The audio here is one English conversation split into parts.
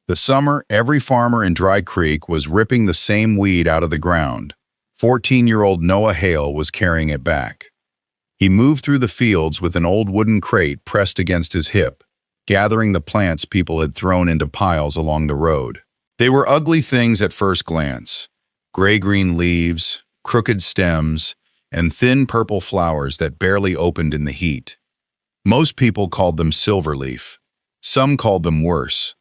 The summer, every farmer in Dry Creek was ripping the same weed out of the ground. 14-year-old Noah Hale was carrying it back. He moved through the fields with an old wooden crate pressed against his hip, gathering the plants people had thrown into piles along the road. They were ugly things at first glance: gray-green leaves, crooked stems, and thin purple flowers that barely opened in the heat. Most people called them silverleaf. Some called them worse.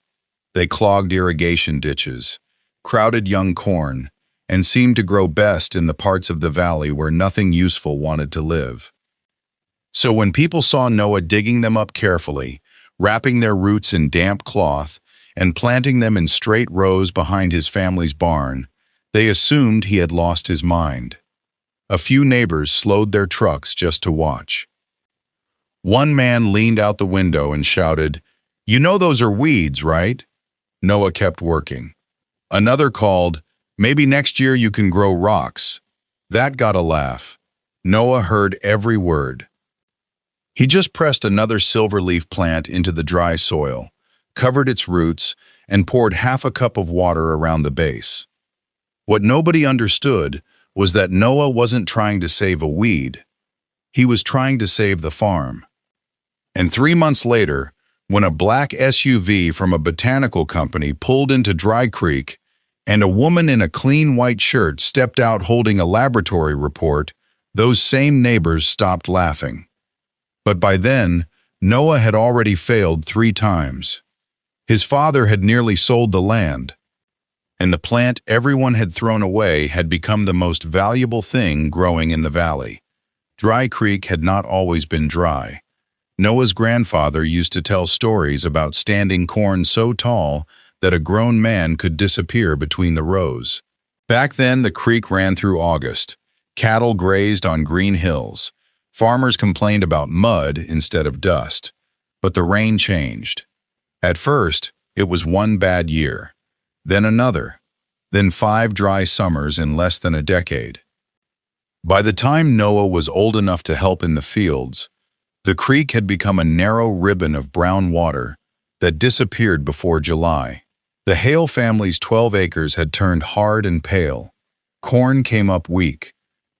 They clogged irrigation ditches, crowded young corn, and seemed to grow best in the parts of the valley where nothing useful wanted to live. So when people saw Noah digging them up carefully, wrapping their roots in damp cloth, and planting them in straight rows behind his family's barn, they assumed he had lost his mind. A few neighbors slowed their trucks just to watch. One man leaned out the window and shouted, "You know those are weeds, right?" Noah kept working. Another called, "Maybe next year you can grow rocks." That got a laugh. Noah heard every word. He just pressed another silverleaf plant into the dry soil, covered its roots, and poured half a cup of water around the base. What nobody understood was that Noah wasn't trying to save a weed. He was trying to save the farm. And 3 months later, when a black SUV from a botanical company pulled into Dry Creek and a woman in a clean white shirt stepped out holding a laboratory report, those same neighbors stopped laughing. But by then, Noah had already failed 3 times. His father had nearly sold the land, and the plant everyone had thrown away had become the most valuable thing growing in the valley. Dry Creek had not always been dry. Noah's grandfather used to tell stories about standing corn so tall that a grown man could disappear between the rows. Back then, the creek ran through August. Cattle grazed on green hills. Farmers complained about mud instead of dust. But the rain changed. At first, it was one bad year, then another, then 5 dry summers in less than a decade. By the time Noah was old enough to help in the fields, the creek had become a narrow ribbon of brown water that disappeared before July. The Hale family's 12 acres had turned hard and pale. Corn came up weak.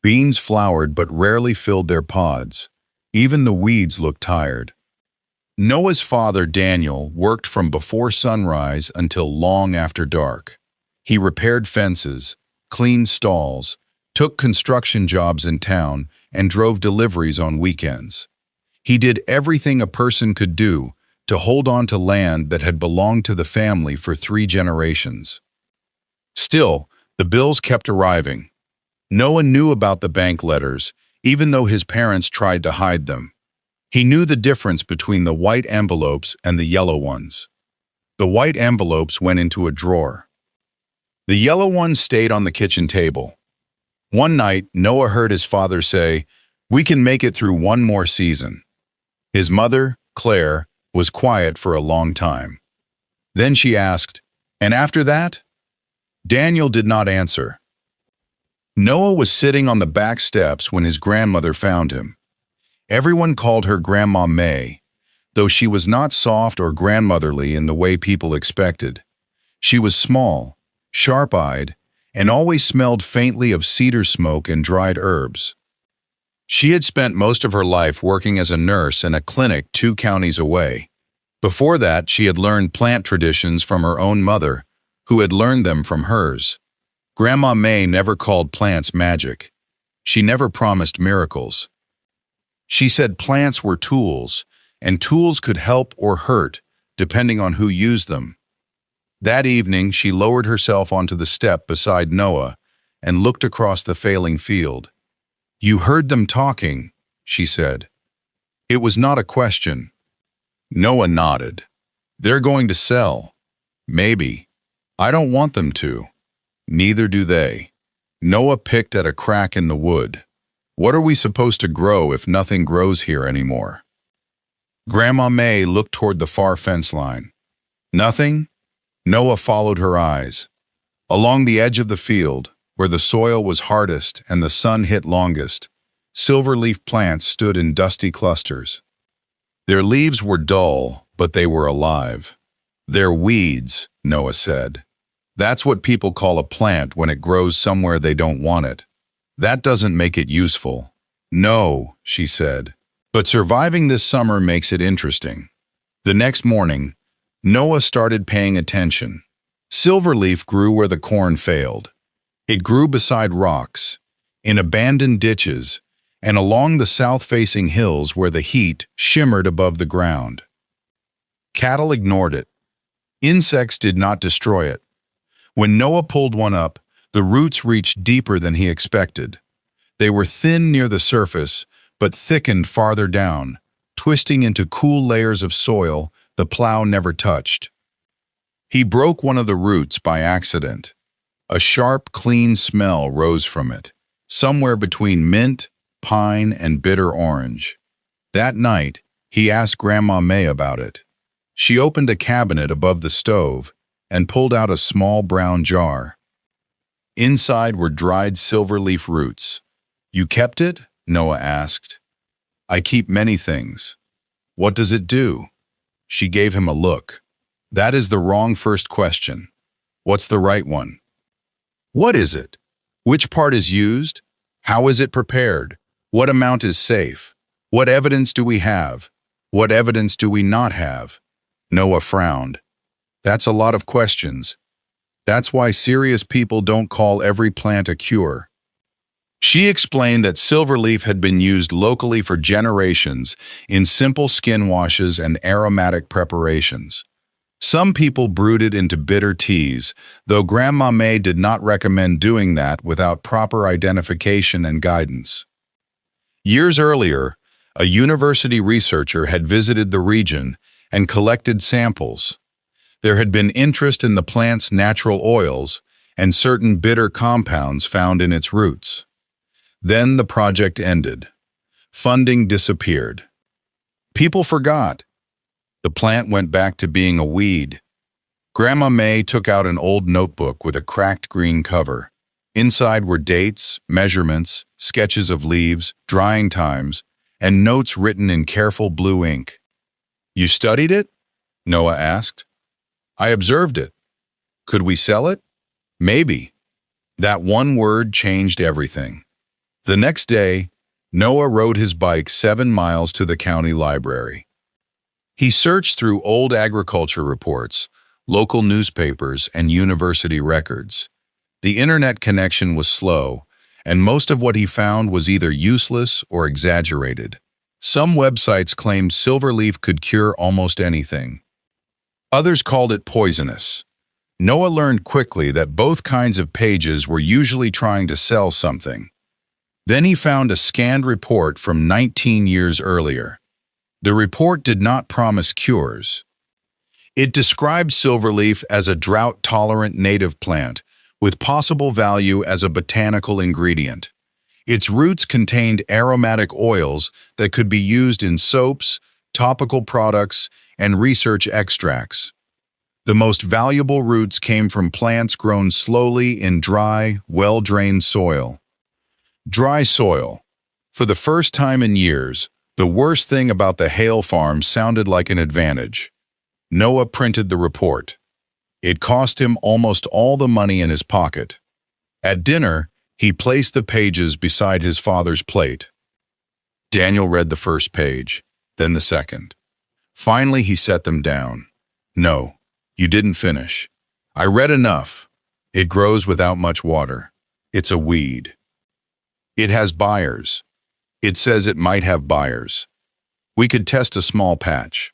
Beans flowered but rarely filled their pods. Even the weeds looked tired. Noah's father, Daniel, worked from before sunrise until long after dark. He repaired fences, cleaned stalls, took construction jobs in town, and drove deliveries on weekends. He did everything a person could do to hold on to land that had belonged to the family for 3 generations. Still, the bills kept arriving. Noah knew about the bank letters, even though his parents tried to hide them. He knew the difference between the white envelopes and the yellow ones. The white envelopes went into a drawer. The yellow ones stayed on the kitchen table. One night, Noah heard his father say, "We can make it through one more season." His mother, Claire, was quiet for a long time. Then she asked, "And after that?" Daniel did not answer. Noah was sitting on the back steps when his grandmother found him. Everyone called her Grandma May, though she was not soft or grandmotherly in the way people expected. She was small, sharp-eyed, and always smelled faintly of cedar smoke and dried herbs. She had spent most of her life working as a nurse in a clinic 2 counties away. Before that, she had learned plant traditions from her own mother, who had learned them from hers. Grandma May never called plants magic. She never promised miracles. She said plants were tools, and tools could help or hurt, depending on who used them. That evening, she lowered herself onto the step beside Noah and looked across the failing field. "You heard them talking," she said. It was not a question. Noah nodded. "They're going to sell. Maybe. I don't want them to. Neither do they." Noah picked at a crack in the wood. "What are we supposed to grow if nothing grows here anymore?" Grandma May looked toward the far fence line. "Nothing?" Noah followed her eyes. Along the edge of the field, where the soil was hardest and the sun hit longest, silverleaf plants stood in dusty clusters. Their leaves were dull, but they were alive. "They're weeds," Noah said. That's what people call a plant when it grows somewhere they don't want it. That doesn't make it useful. No, she said. But surviving this summer makes it interesting. The next morning, Noah started paying attention. Silverleaf grew where the corn failed. It grew beside rocks, in abandoned ditches, and along the south-facing hills where the heat shimmered above the ground. Cattle ignored it. Insects did not destroy it. When Noah pulled one up, the roots reached deeper than he expected. They were thin near the surface, but thickened farther down, twisting into cool layers of soil the plow never touched. He broke one of the roots by accident. A sharp, clean smell rose from it, somewhere between mint, pine, and bitter orange. That night, he asked Grandma May about it. She opened a cabinet above the stove and pulled out a small brown jar. Inside were dried silverleaf roots. "You kept it?" Noah asked. "I keep many things." "What does it do?" She gave him a look. "That is the wrong first question. What's the right one?" "What is it? Which part is used? How is it prepared? What amount is safe? What evidence do we have? What evidence do we not have?" Noah frowned. "That's a lot of questions. That's why serious people don't call every plant a cure." She explained that silverleaf had been used locally for generations in simple skin washes and aromatic preparations. Some people brewed it into bitter teas, though Grandma May did not recommend doing that without proper identification and guidance. Years earlier, a university researcher had visited the region and collected samples. There had been interest in the plant's natural oils and certain bitter compounds found in its roots. Then the project ended. Funding disappeared. People forgot. The plant went back to being a weed. Grandma May took out an old notebook with a cracked green cover. Inside were dates, measurements, sketches of leaves, drying times, and notes written in careful blue ink. "You studied it?" Noah asked. "I observed it. Could we sell it? Maybe." That one word changed everything. The next day, Noah rode his bike 7 miles to the county library. He searched through old agriculture reports, local newspapers, and university records. The internet connection was slow, and most of what he found was either useless or exaggerated. Some websites claimed silverleaf could cure almost anything. Others called it poisonous. Noah learned quickly that both kinds of pages were usually trying to sell something. Then he found a scanned report from 19 years earlier. The report did not promise cures. It described silverleaf as a drought-tolerant native plant with possible value as a botanical ingredient. Its roots contained aromatic oils that could be used in soaps, topical products, and research extracts. The most valuable roots came from plants grown slowly in dry, well-drained soil. Dry soil. For the first time in years, the worst thing about the Hale farm sounded like an advantage. Noah printed the report. It cost him almost all the money in his pocket. At dinner, he placed the pages beside his father's plate. Daniel read the first page, then the second. Finally, he set them down. "No, you didn't finish. I read enough. It grows without much water. It's a weed. It has buyers. It says it might have buyers. We could test a small patch.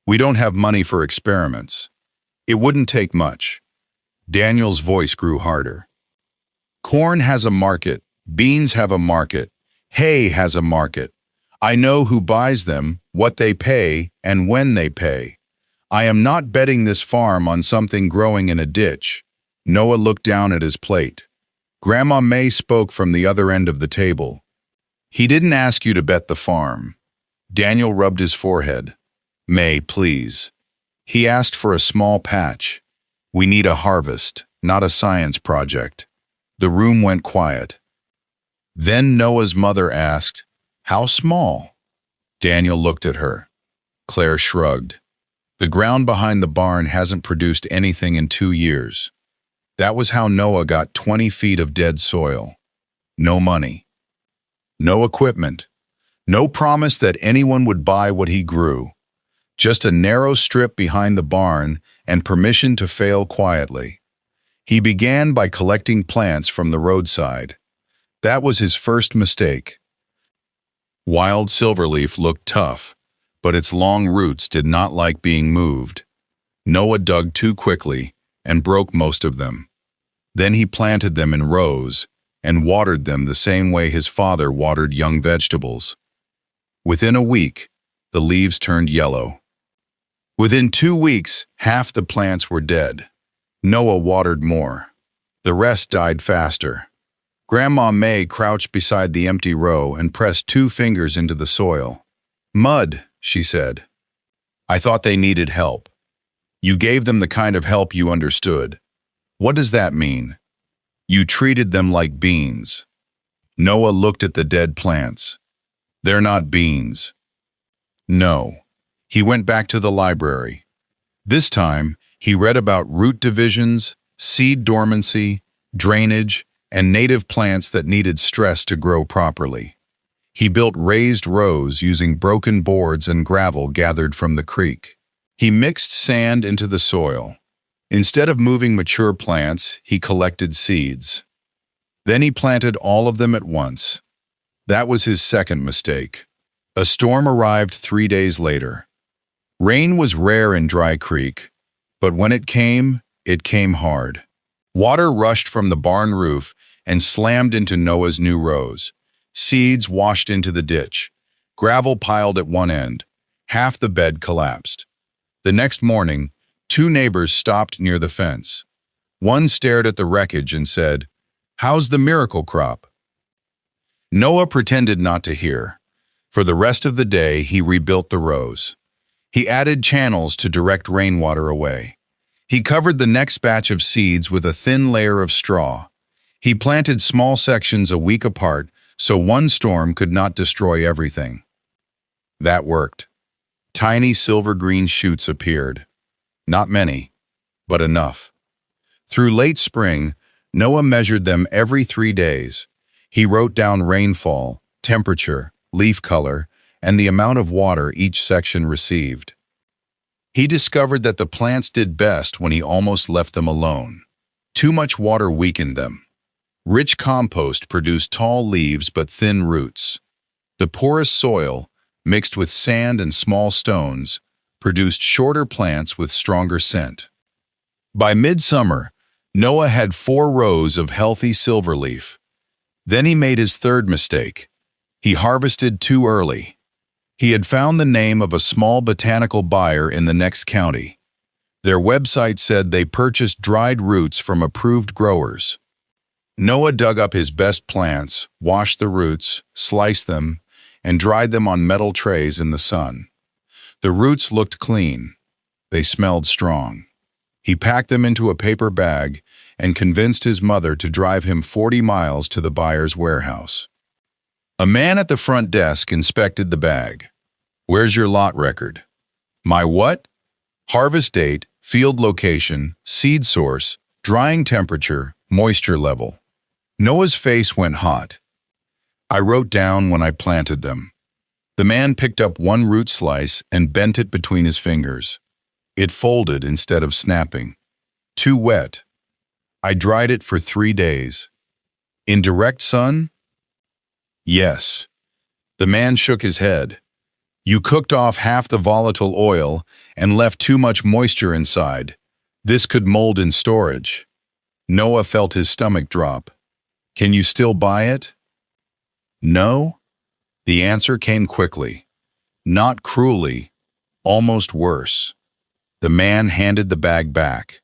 We don't have money for experiments. It wouldn't take much." Daniel's voice grew harder. "Corn has a market. Beans have a market. Hay has a market. I know who buys them, what they pay, and when they pay. I am not betting this farm on something growing in a ditch." Noah looked down at his plate. Grandma May spoke from the other end of the table. "He didn't ask you to bet the farm." Daniel rubbed his forehead. "May, please. He asked for a small patch. We need a harvest, not a science project." The room went quiet. Then Noah's mother asked, "How small?" Daniel looked at her. Claire shrugged. The ground behind the barn hasn't produced anything in 2 years. That was how Noah got 20 feet of dead soil. No money. No equipment. No promise that anyone would buy what he grew. Just a narrow strip behind the barn and permission to fail quietly. He began by collecting plants from the roadside. That was his first mistake. Wild silverleaf looked tough, but its long roots did not like being moved. Noah dug too quickly and broke most of them. Then he planted them in rows and watered them the same way his father watered young vegetables. Within a week, the leaves turned yellow. Within 2 weeks, half the plants were dead. Noah watered more. The rest died faster. Grandma May crouched beside the empty row and pressed 2 fingers into the soil. "Mud," she said. "I thought they needed help. You gave them the kind of help you understood. What does that mean? You treated them like beans." Noah looked at the dead plants. "They're not beans." No. He went back to the library. This time, he read about root divisions, seed dormancy, drainage, and native plants that needed stress to grow properly. He built raised rows using broken boards and gravel gathered from the creek. He mixed sand into the soil. Instead of moving mature plants, he collected seeds. Then he planted all of them at once. That was his second mistake. A storm arrived 3 days later. Rain was rare in Dry Creek, but when it came hard. Water rushed from the barn roof and slammed into Noah's new rows. Seeds washed into the ditch. Gravel piled at one end. Half the bed collapsed. The next morning, 2 neighbors stopped near the fence. One stared at the wreckage and said, "How's the miracle crop?" Noah pretended not to hear. For the rest of the day, he rebuilt the rows. He added channels to direct rainwater away. He covered the next batch of seeds with a thin layer of straw. He planted small sections a week apart so one storm could not destroy everything. That worked. Tiny silver-green shoots appeared. Not many, but enough. Through late spring, Noah measured them every 3 days. He wrote down rainfall, temperature, leaf color, and the amount of water each section received. He discovered that the plants did best when he almost left them alone. Too much water weakened them. Rich compost produced tall leaves but thin roots. The porous soil, mixed with sand and small stones, produced shorter plants with stronger scent. By midsummer, Noah had 4 rows of healthy silverleaf. Then he made his third mistake. He harvested too early. He had found the name of a small botanical buyer in the next county. Their website said they purchased dried roots from approved growers. Noah dug up his best plants, washed the roots, sliced them, and dried them on metal trays in the sun. The roots looked clean. They smelled strong. He packed them into a paper bag and convinced his mother to drive him 40 miles to the buyer's warehouse. A man at the front desk inspected the bag. "Where's your lot record?" "My what?" "Harvest date, field location, seed source, drying temperature, moisture level." Noah's face went hot. "I wrote down when I planted them." The man picked up one root slice and bent it between his fingers. It folded instead of snapping. "Too wet." "I dried it for 3 days." "In direct sun?" "Yes." The man shook his head. "You cooked off half the volatile oil and left too much moisture inside. This could mold in storage." Noah felt his stomach drop. "Can you still buy it?" "No." The answer came quickly. Not cruelly, almost worse. The man handed the bag back.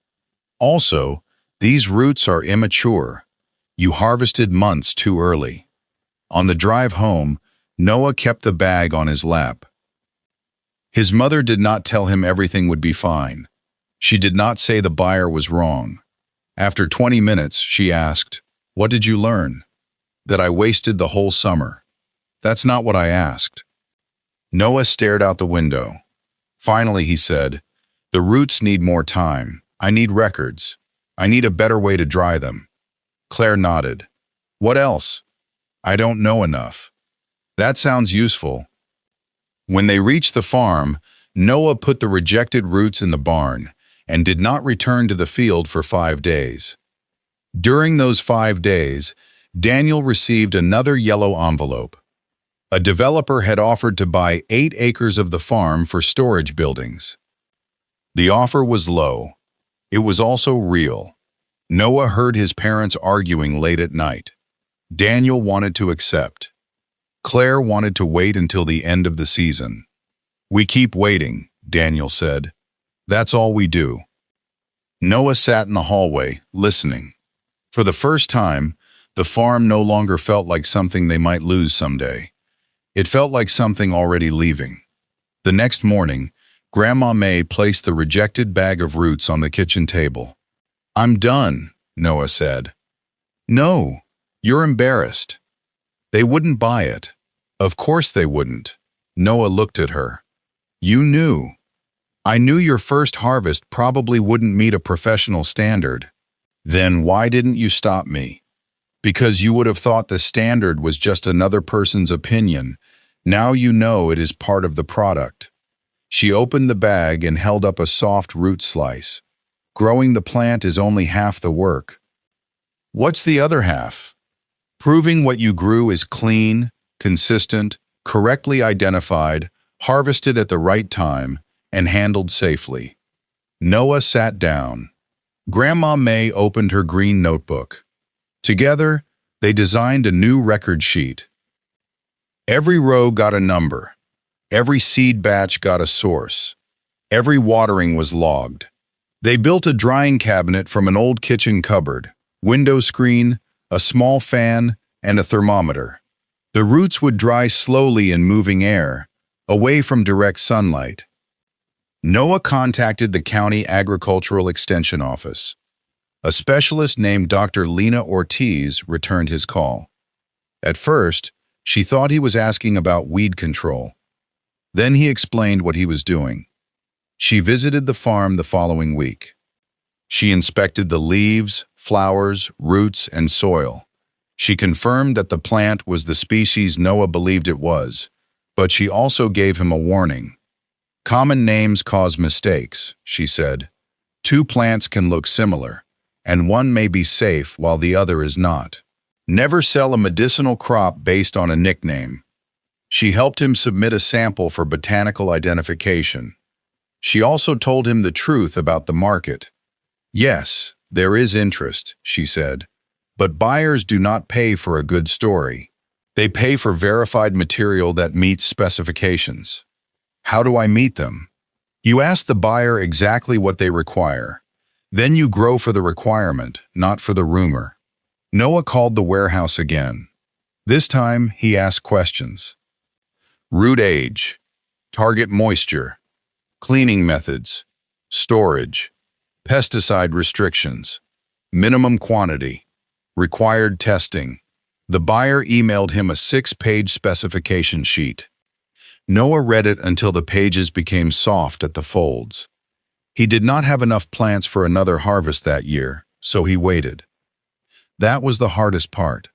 "Also, these roots are immature. You harvested months too early." On the drive home, Noah kept the bag on his lap. His mother did not tell him everything would be fine. She did not say the buyer was wrong. After 20 minutes, she asked, "What did you learn?" "That I wasted the whole summer." "That's not what I asked." Noah stared out the window. Finally, he said, The roots need more time. I need records. I need a better way to dry them. Claire nodded. What else? I don't know enough. That sounds useful. When they reached the farm, Noah put the rejected roots in the barn and did not return to the field for 5 days. During those 5 days, Daniel received another yellow envelope. A developer had offered to buy 8 acres of the farm for storage buildings. The offer was low. It was also real. Noah heard his parents arguing late at night. Daniel wanted to accept. Claire wanted to wait until the end of the season. We keep waiting, Daniel said. That's all we do. Noah sat in the hallway, listening. For the first time, the farm no longer felt like something they might lose someday. It felt like something already leaving. The next morning, Grandma May placed the rejected bag of roots on the kitchen table. I'm done, Noah said. No, you're embarrassed. They wouldn't buy it. Of course they wouldn't. Noah looked at her. You knew. I knew your first harvest probably wouldn't meet a professional standard. Then why didn't you stop me? Because you would have thought the standard was just another person's opinion. Now you know it is part of the product. She opened the bag and held up a soft root slice. Growing the plant is only half the work. What's the other half? Proving what you grew is clean, consistent, correctly identified, harvested at the right time, and handled safely. Noah sat down. Grandma May opened her green notebook. Together, they designed a new record sheet. Every row got a number. Every seed batch got a source. Every watering was logged. They built a drying cabinet from an old kitchen cupboard, window screen, a small fan, and a thermometer. The roots would dry slowly in moving air, away from direct sunlight. Noah contacted the County Agricultural Extension Office. A specialist named Dr. Lena Ortiz returned his call. At first, she thought he was asking about weed control. Then he explained what he was doing. She visited the farm the following week. She inspected the leaves, flowers, roots, and soil. She confirmed that the plant was the species Noah believed it was, but she also gave him a warning. Common names cause mistakes, she said. 2 plants can look similar, and one may be safe while the other is not. Never sell a medicinal crop based on a nickname. She helped him submit a sample for botanical identification. She also told him the truth about the market. Yes, there is interest, she said, but buyers do not pay for a good story. They pay for verified material that meets specifications. How do I meet them? You ask the buyer exactly what they require. Then you grow for the requirement, not for the rumor. Noah called the warehouse again. This time, he asked questions. Root age, target moisture, cleaning methods, storage, pesticide restrictions, minimum quantity, required testing. The buyer emailed him a 6-page specification sheet. Noah read it until the pages became soft at the folds. He did not have enough plants for another harvest that year, so he waited. That was the hardest part.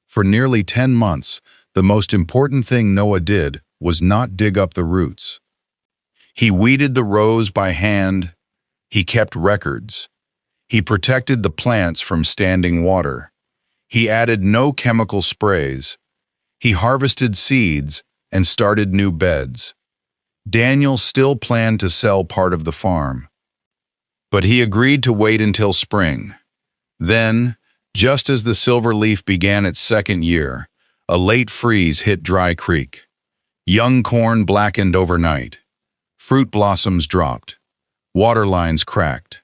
For nearly 10 months, the most important thing Noah did was not dig up the roots. He weeded the rows by hand. He kept records. He protected the plants from standing water. He added no chemical sprays. He harvested seeds and started new beds. Daniel still planned to sell part of the farm. But he agreed to wait until spring. Then, just as the silverleaf began its 2nd year, a late freeze hit Dry Creek. Young corn blackened overnight. Fruit blossoms dropped. Water lines cracked.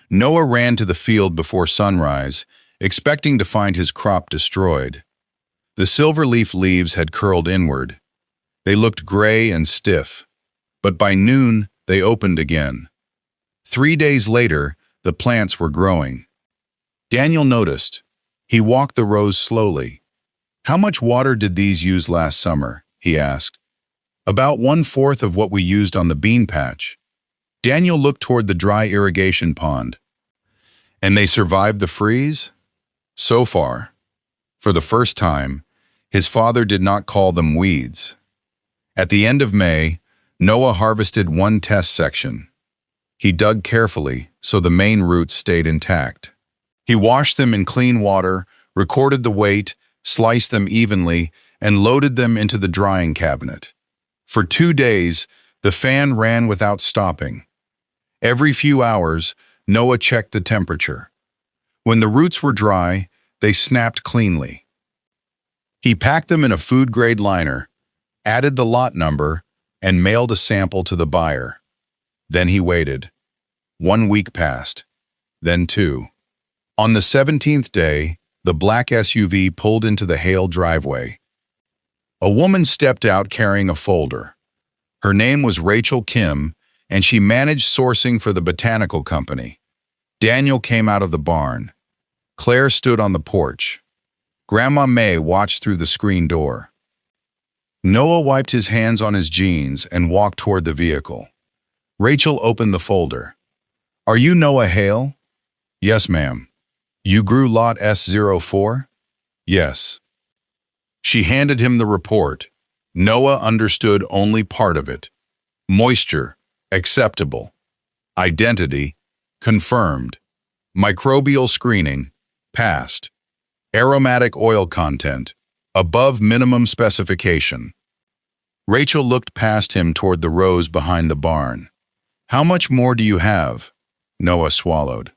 Noah ran to the field before sunrise, expecting to find his crop destroyed. The silverleaf leaves had curled inward. They looked gray and stiff, but by noon they opened again. 3 days later, the plants were growing. Daniel noticed. He walked the rows slowly. How much water did these use last summer? He asked. About 1/4 of what we used on the bean patch. Daniel looked toward the dry irrigation pond. And they survived the freeze? So far. For the first time, his father did not call them weeds. At the end of May, Noah harvested one test section. He dug carefully so the main roots stayed intact. He washed them in clean water, recorded the weight, sliced them evenly, and loaded them into the drying cabinet. For 2 days, the fan ran without stopping. Every few hours, Noah checked the temperature. When the roots were dry, they snapped cleanly. He packed them in a food-grade liner, added the lot number, and mailed a sample to the buyer. Then he waited. 1 week passed, then 2. On the 17th day, the black SUV pulled into the Hale driveway. A woman stepped out carrying a folder. Her name was Rachel Kim, and she managed sourcing for the botanical company. Daniel came out of the barn. Claire stood on the porch. Grandma May watched through the screen door. Noah wiped his hands on his jeans and walked toward the vehicle. Rachel opened the folder. "Are you Noah Hale?" "Yes, ma'am." "You grew lot S04? "Yes." She handed him the report. Noah understood only part of it. Moisture, acceptable. Identity, confirmed. Microbial screening, passed. Aromatic oil content, above minimum specification. Rachel looked past him toward the rows behind the barn. "How much more do you have?" Noah swallowed.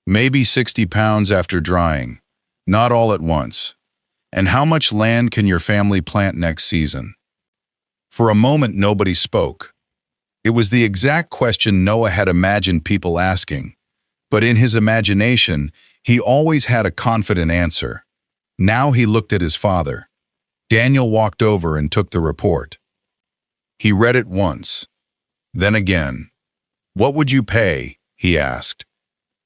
"Maybe 60 pounds after drying. Not all at once. And how much land can your family plant next season?" For a moment, nobody spoke. It was the exact question Noah had imagined people asking. But in his imagination, he always had a confident answer. Now he looked at his father. Daniel walked over and took the report. He read it once, then again. "What would you pay?" he asked.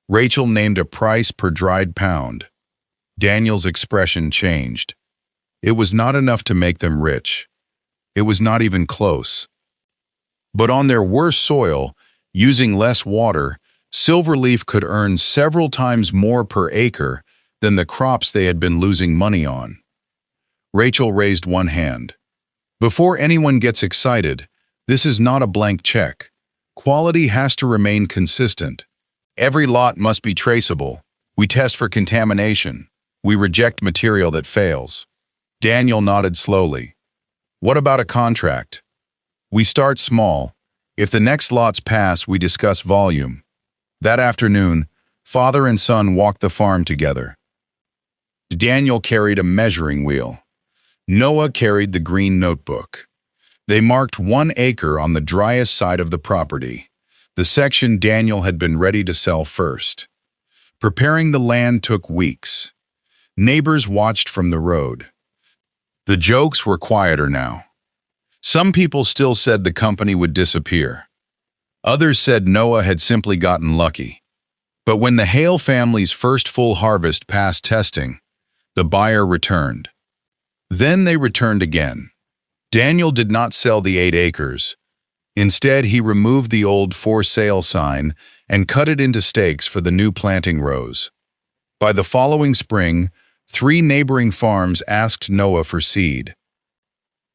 Rachel named a price per dried pound. Daniel's expression changed. It was not enough to make them rich. It was not even close. But on their worst soil, using less water, Silverleaf could earn several times more per acre than the crops they had been losing money on. Rachel raised one hand. "Before anyone gets excited, this is not a blank check. Quality has to remain consistent. Every lot must be traceable. We test for contamination. We reject material that fails." Daniel nodded slowly. "What about a contract?" "We start small. If the next lots pass, we discuss volume." That afternoon, father and son walked the farm together. Daniel carried a measuring wheel. Noah carried the green notebook. They marked 1 acre on the driest side of the property, the section Daniel had been ready to sell first. Preparing the land took weeks. Neighbors watched from the road. The jokes were quieter now. Some people still said the company would disappear. Others said Noah had simply gotten lucky. But when the Hale family's first full harvest passed testing, the buyer returned. Then they returned again. Daniel did not sell the 8 acres. Instead, he removed the old "for sale" sign and cut it into stakes for the new planting rows. By the following spring, 3 neighboring farms asked Noah for seed.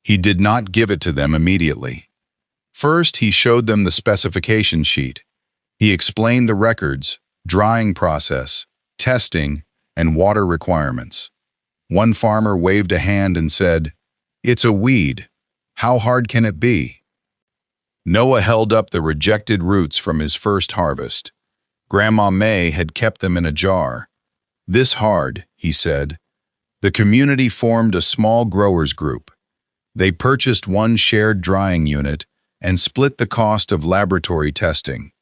He did not give it to them immediately. First, he showed them the specification sheet. He explained the records, drying process, testing, and water requirements. One farmer waved a hand and said, "It's a weed. How hard can it be?" Noah held up the rejected roots from his first harvest. Grandma May had kept them in a jar. "This hard," he said. The community formed a small growers group. They purchased 1 shared drying unit and split the cost of laboratory testing.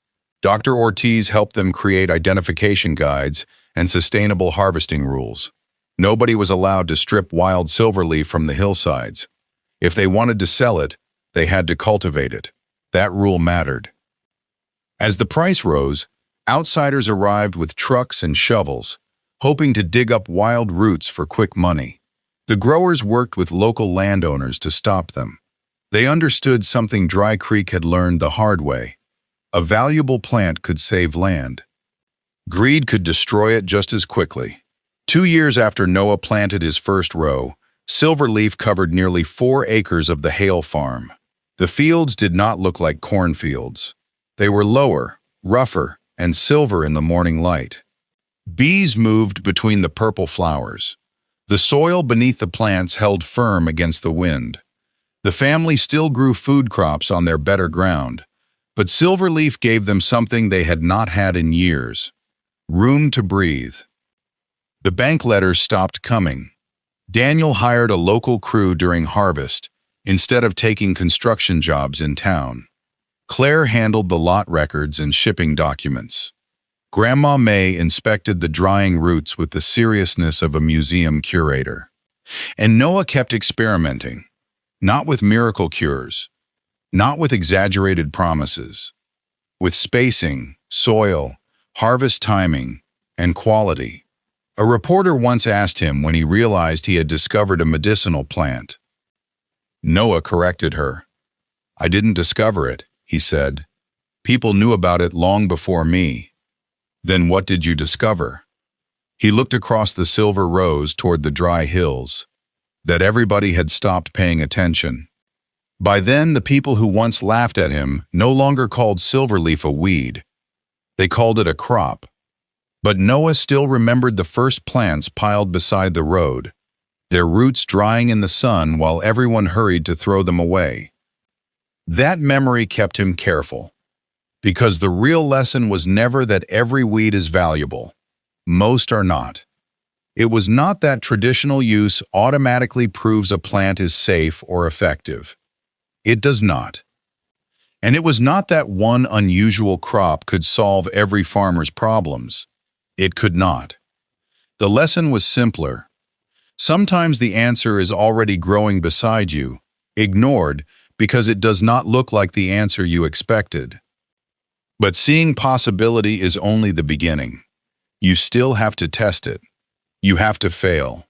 Dr. Ortiz helped them create identification guides and sustainable harvesting rules. Nobody was allowed to strip wild silverleaf from the hillsides. If they wanted to sell it, they had to cultivate it. That rule mattered. As the price rose, outsiders arrived with trucks and shovels, hoping to dig up wild roots for quick money. The growers worked with local landowners to stop them. They understood something Dry Creek had learned the hard way. A valuable plant could save land. Greed could destroy it just as quickly. 2 years after Noah planted his first row, silverleaf covered nearly 4 acres of the Hale farm. The fields did not look like cornfields. They were lower, rougher, and silver in the morning light. Bees moved between the purple flowers. The soil beneath the plants held firm against the wind. The family still grew food crops on their better ground, but silverleaf gave them something they had not had in years: room to breathe. The bank letters stopped coming. Daniel hired a local crew during harvest instead of taking construction jobs in town. Claire handled the lot records and shipping documents. Grandma May inspected the drying roots with the seriousness of a museum curator. And Noah kept experimenting, not with miracle cures, not with exaggerated promises, with spacing, soil, harvest timing, and quality. A reporter once asked him when he realized he had discovered a medicinal plant. Noah corrected her. "I didn't discover it," he said. "People knew about it long before me." "Then what did you discover?" He looked across the silver rows toward the dry hills. That everybody had stopped paying attention. By then, the people who once laughed at him no longer called silverleaf a weed. They called it a crop. But Noah still remembered the first plants piled beside the road, their roots drying in the sun while everyone hurried to throw them away. That memory kept him careful, because the real lesson was never that every weed is valuable. Most are not. It was not that traditional use automatically proves a plant is safe or effective. It does not. And it was not that one unusual crop could solve every farmer's problems. It could not. The lesson was simpler. Sometimes the answer is already growing beside you, ignored because it does not look like the answer you expected. But seeing possibility is only the beginning. You still have to test it. You have to fail.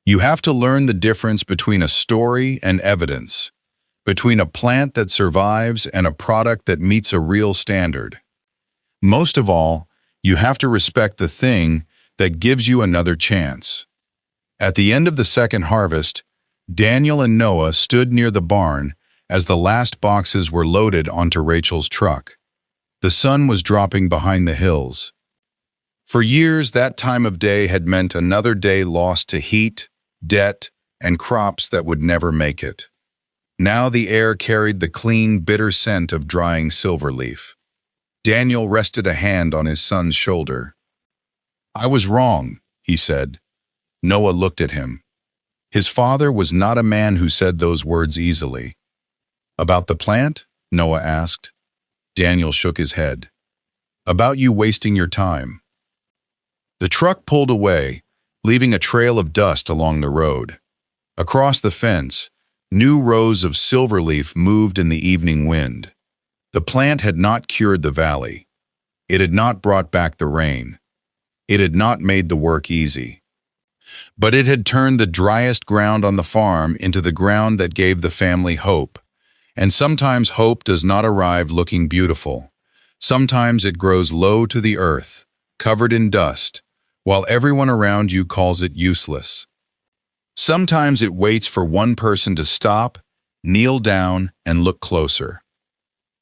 You have to learn the difference between a story and evidence, between a plant that survives and a product that meets a real standard. Most of all, you have to respect the thing that gives you another chance. At the end of the second harvest, Daniel and Noah stood near the barn as the last boxes were loaded onto Rachel's truck. The sun was dropping behind the hills. For years, that time of day had meant another day lost to heat, debt, and crops that would never make it. Now the air carried the clean, bitter scent of drying silverleaf. Daniel rested a hand on his son's shoulder. "I was wrong," he said. Noah looked at him. His father was not a man who said those words easily. "About the plant?" Noah asked. Daniel shook his head. "About you wasting your time." The truck pulled away, leaving a trail of dust along the road. Across the fence, new rows of silverleaf moved in the evening wind. The plant had not cured the valley. It had not brought back the rain. It had not made the work easy. But it had turned the driest ground on the farm into the ground that gave the family hope. And sometimes hope does not arrive looking beautiful. Sometimes it grows low to the earth, covered in dust, while everyone around you calls it useless. Sometimes it waits for one person to stop, kneel down, and look closer.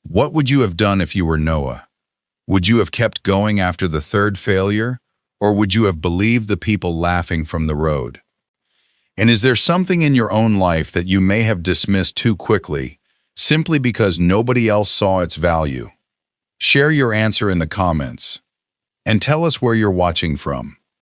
What would you have done if you were Noah? Would you have kept going after the third failure, or would you have believed the people laughing from the road? And is there something in your own life that you may have dismissed too quickly, simply because nobody else saw its value? Share your answer in the comments, and tell us where you're watching from.